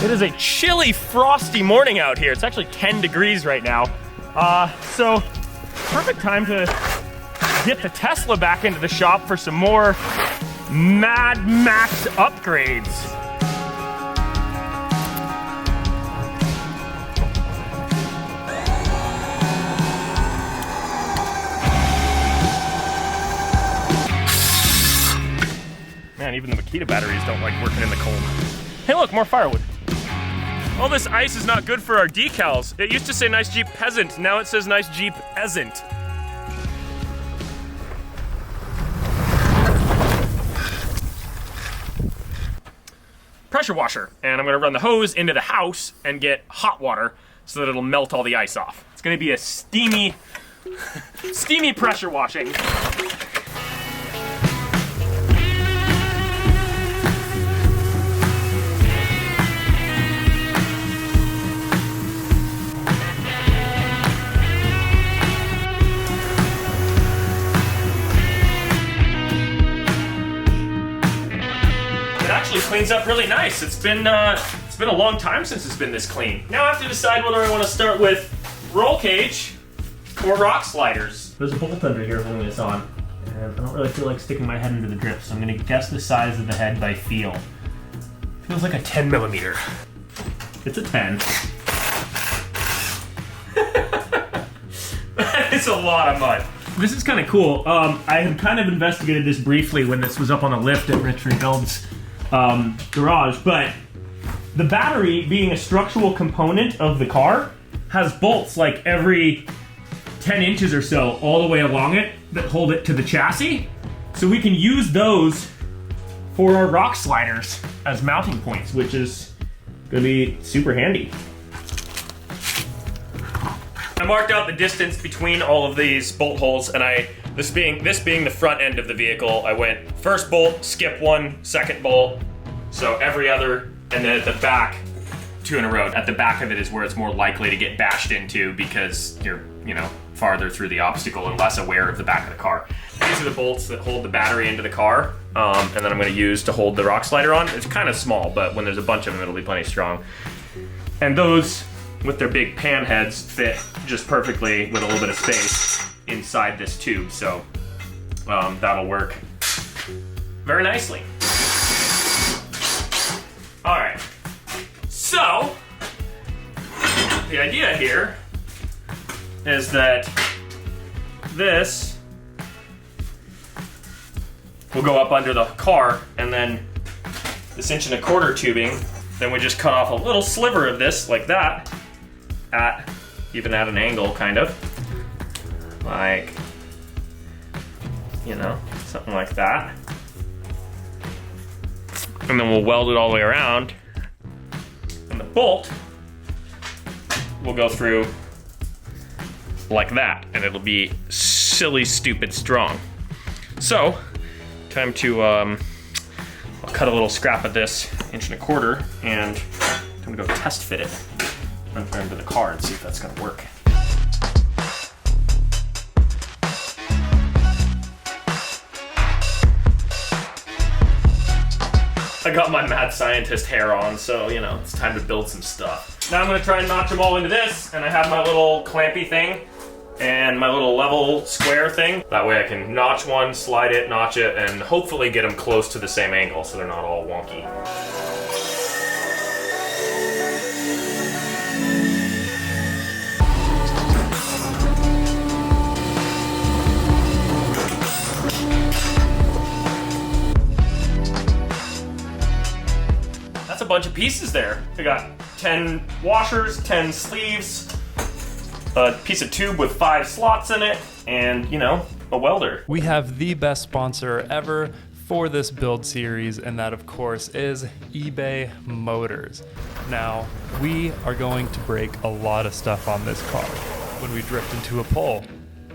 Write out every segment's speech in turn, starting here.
It is a chilly, frosty morning out here. It's actually 10 degrees right now. So perfect time to get the Tesla back into the shop for some more Mad Max upgrades. Man, even the Makita batteries don't like working in the cold. Hey look, more firewood. All this ice is not good for our decals. It used to say Nice Jeep Peasant, now it says Nice Jeep Easant. Pressure washer, and I'm gonna run the hose into the house and get hot water so that it'll melt all the ice off. It's gonna be a steamy, steamy pressure washing. Actually cleans up really nice. It's been a long time since it's been this clean. Now I have to decide whether I want to start with roll cage or rock sliders. There's a bolt under here holding this on, and I don't really feel like sticking my head into the drip, so I'm gonna guess the size of the head by feel. Feels like a 10 millimeter. It's a 10. That is a lot of mud. This is kind of cool. I had kind of investigated this briefly when this was up on a lift at Rich Rebuild's garage, but the battery, being a structural component of the car, has bolts like every 10 inches or so all the way along it that hold it to the chassis. So we can use those for our rock sliders as mounting points, which is gonna be super handy. I marked out the distance between all of these bolt holes, and this being the front end of the vehicle, I went first bolt, skip one, second bolt, so every other, and then at the back, 2 in a row. At the back of it is where it's more likely to get bashed into because you're, farther through the obstacle and less aware of the back of the car. These are the bolts that hold the battery into the car, and then I'm gonna use to hold the rock slider on. It's kind of small, but when there's a bunch of them, it'll be plenty strong. And those, with their big pan heads, fit just perfectly with a little bit of space inside this tube, so that'll work very nicely. All right, so the idea here is that this will go up under the car, and then this 1.25" tubing, then we just cut off a little sliver of this like that, even at an angle, kind of. Like, something like that. And then we'll weld it all the way around. And the bolt will go through like that, and it'll be silly, stupid strong. So, time to, I'll cut a little scrap of this 1.25", and I'm gonna go test fit it into the car and see if that's gonna work. I got my mad scientist hair on, so it's time to build some stuff. Now I'm gonna try and notch them all into this, and I have my little clampy thing and my little level square thing. That way I can notch one, slide it, notch it, and hopefully get them close to the same angle so they're not all wonky. That's a bunch of pieces there. I got 10 washers, 10 sleeves, a piece of tube with 5 slots in it, and, a welder. We have the best sponsor ever for this build series, and that, of course, is eBay Motors. Now, we are going to break a lot of stuff on this car. When we drift into a pole,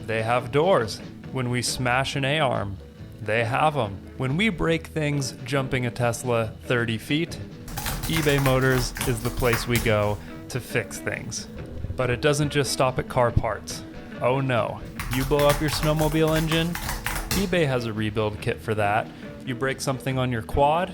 they have doors. When we smash an A-arm, they have them. When we break things jumping a Tesla 30 feet, eBay Motors is the place we go to fix things. But it doesn't just stop at car parts. Oh no, you blow up your snowmobile engine? eBay has a rebuild kit for that. You break something on your quad?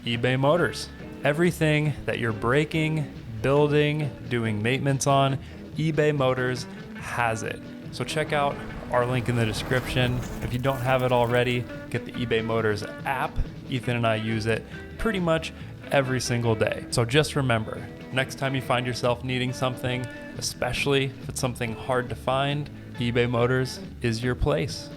eBay Motors. Everything that you're breaking, building, doing maintenance on, eBay Motors has it. So check out our link in the description. If you don't have it already, get the eBay Motors app. Ethan and I use it pretty much every single day. So just remember, next time you find yourself needing something, especially if it's something hard to find, eBay Motors is your place.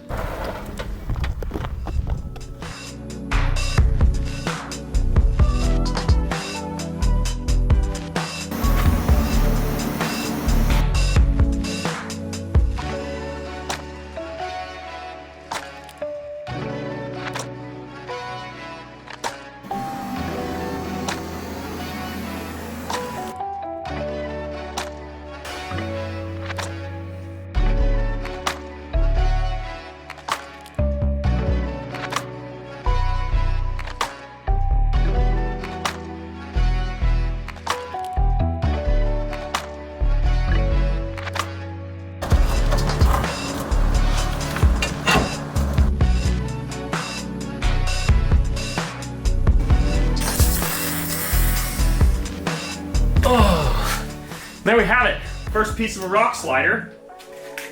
There we have it. First piece of a rock slider,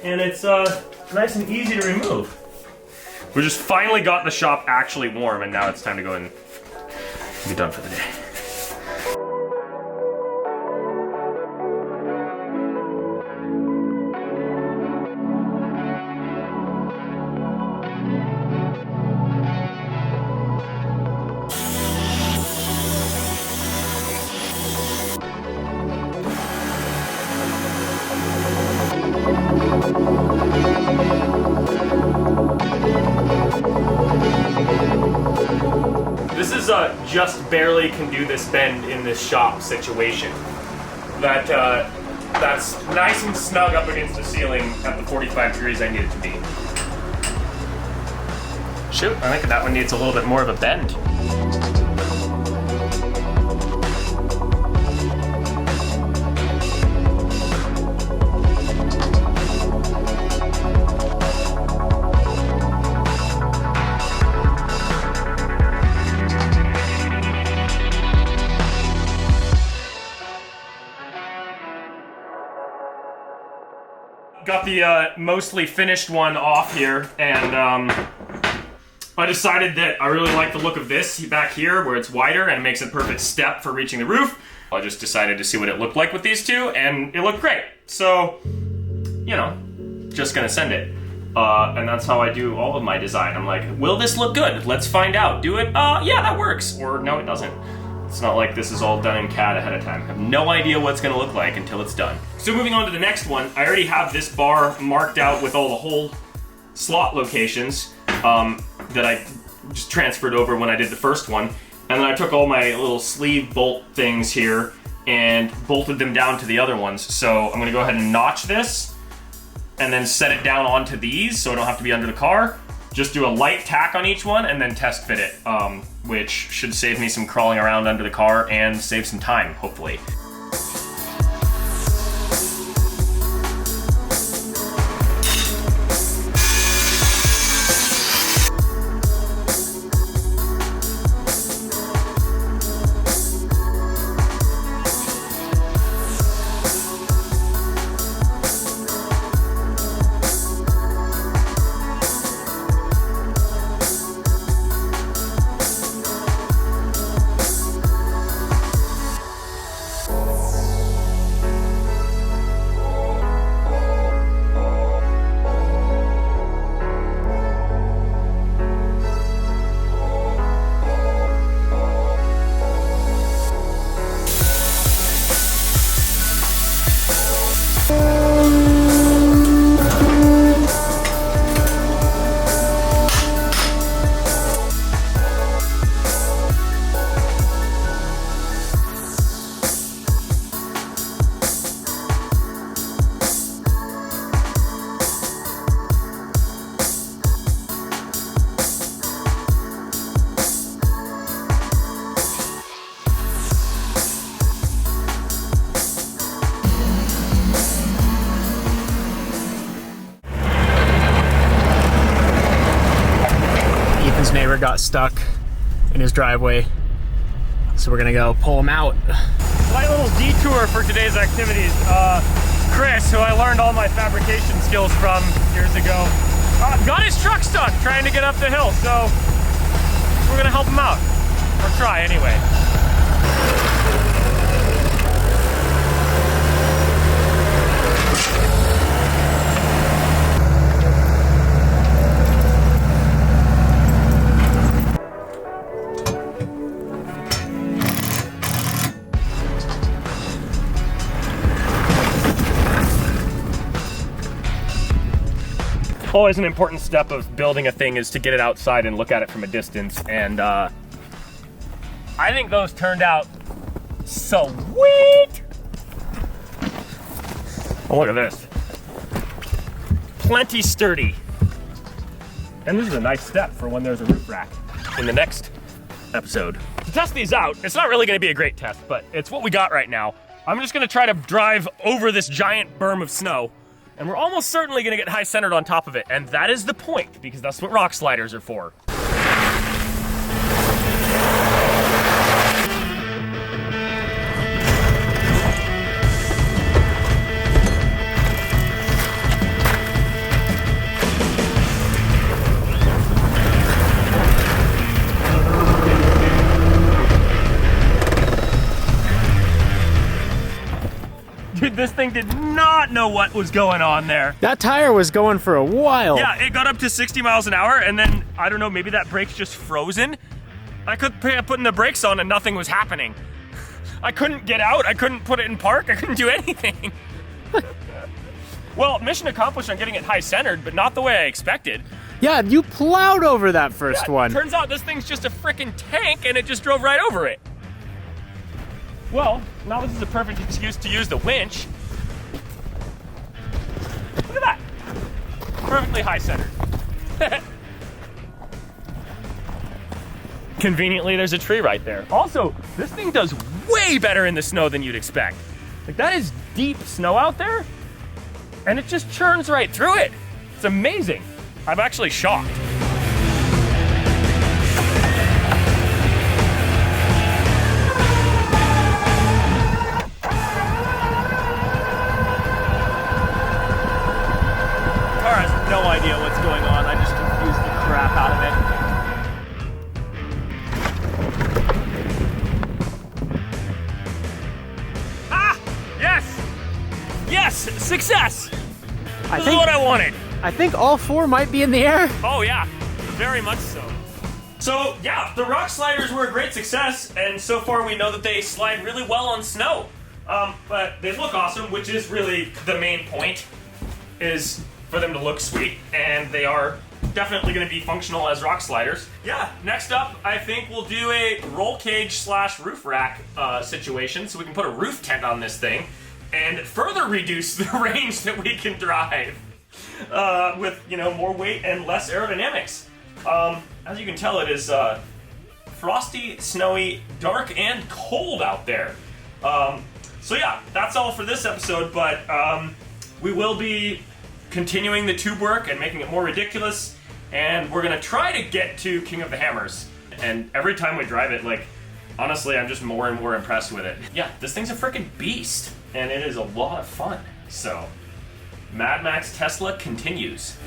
and it's nice and easy to remove. We just finally got the shop actually warm, and now it's time to go and be done for the day. This is just barely can do this bend in this shop situation. That's nice and snug up against the ceiling at the 45 degrees I need it to be. Shoot, I think that one needs a little bit more of a bend. Got the mostly finished one off here, and I decided that I really like the look of this back here where it's wider and it makes a perfect step for reaching the roof. I just decided to see what it looked like with these two, and it looked great. So, you know, just gonna send it. And that's how I do all of my design. I'm like, will this look good? Let's find out. Do it? Yeah, that works. Or no, it doesn't. It's not like this is all done in CAD ahead of time. I have no idea what it's gonna look like until it's done. So moving on to the next one, I already have this bar marked out with all the hole slot locations that I just transferred over when I did the first one. And then I took all my little sleeve bolt things here and bolted them down to the other ones. So I'm gonna go ahead and notch this and then set it down onto these so I don't have to be under the car. Just do a light tack on each one and then test fit it, which should save me some crawling around under the car and save some time, hopefully. Neighbor got stuck in his driveway So we're gonna go pull them out. Slight little detour for today's activities. Chris, who I learned all my fabrication skills from years ago, got his truck stuck trying to get up the hill, so we're gonna help him out. Or try anyway. Always an important step of building a thing is to get it outside and look at it from a distance, and I think those turned out sweet. Oh, look at this. Plenty sturdy. And this is a nice step for when there's a roof rack in the next episode. To test these out, it's not really gonna be a great test, but it's what we got right now. I'm just gonna try to drive over this giant berm of snow, and we're almost certainly gonna get high centered on top of it. And that is the point, because that's what rock sliders are for. Dude, this thing did not know what was going on there. That tire was going for a while. Yeah, it got up to 60 miles an hour, and then, I don't know, maybe that brake's just frozen. I kept putting the brakes on and nothing was happening. I couldn't get out, I couldn't put it in park, I couldn't do anything. Well, mission accomplished on getting it high centered, but not the way I expected. Yeah, you plowed over that first one. Turns out this thing's just a freaking tank and it just drove right over it. Well, now this is a perfect excuse to use the winch. Look at that. Perfectly high centered. Conveniently, there's a tree right there. Also, this thing does way better in the snow than you'd expect. Like, that is deep snow out there, and it just churns right through it. It's amazing. I'm actually shocked. Car has no idea what's going on. I just confused the crap out of it. Ah! Yes! Yes! Success! This is what I wanted. I think all four might be in the air. Oh yeah, very much so. So yeah, the rock sliders were a great success, and so far we know that they slide really well on snow. But they look awesome, which is really the main point, is for them to look sweet, and they are definitely going to be functional as rock sliders. Yeah, next up, I think we'll do a roll cage slash roof rack situation, so we can put a roof tent on this thing, and further reduce the range that we can drive. With, you know, more weight and less aerodynamics. As you can tell, it is frosty, snowy, dark, and cold out there. So yeah, that's all for this episode, but we will be continuing the tube work and making it more ridiculous, and we're gonna try to get to King of the Hammers. And every time we drive it, like, honestly, I'm just more and more impressed with it. Yeah, this thing's a freaking beast, and it is a lot of fun. So, Mad Max Tesla continues.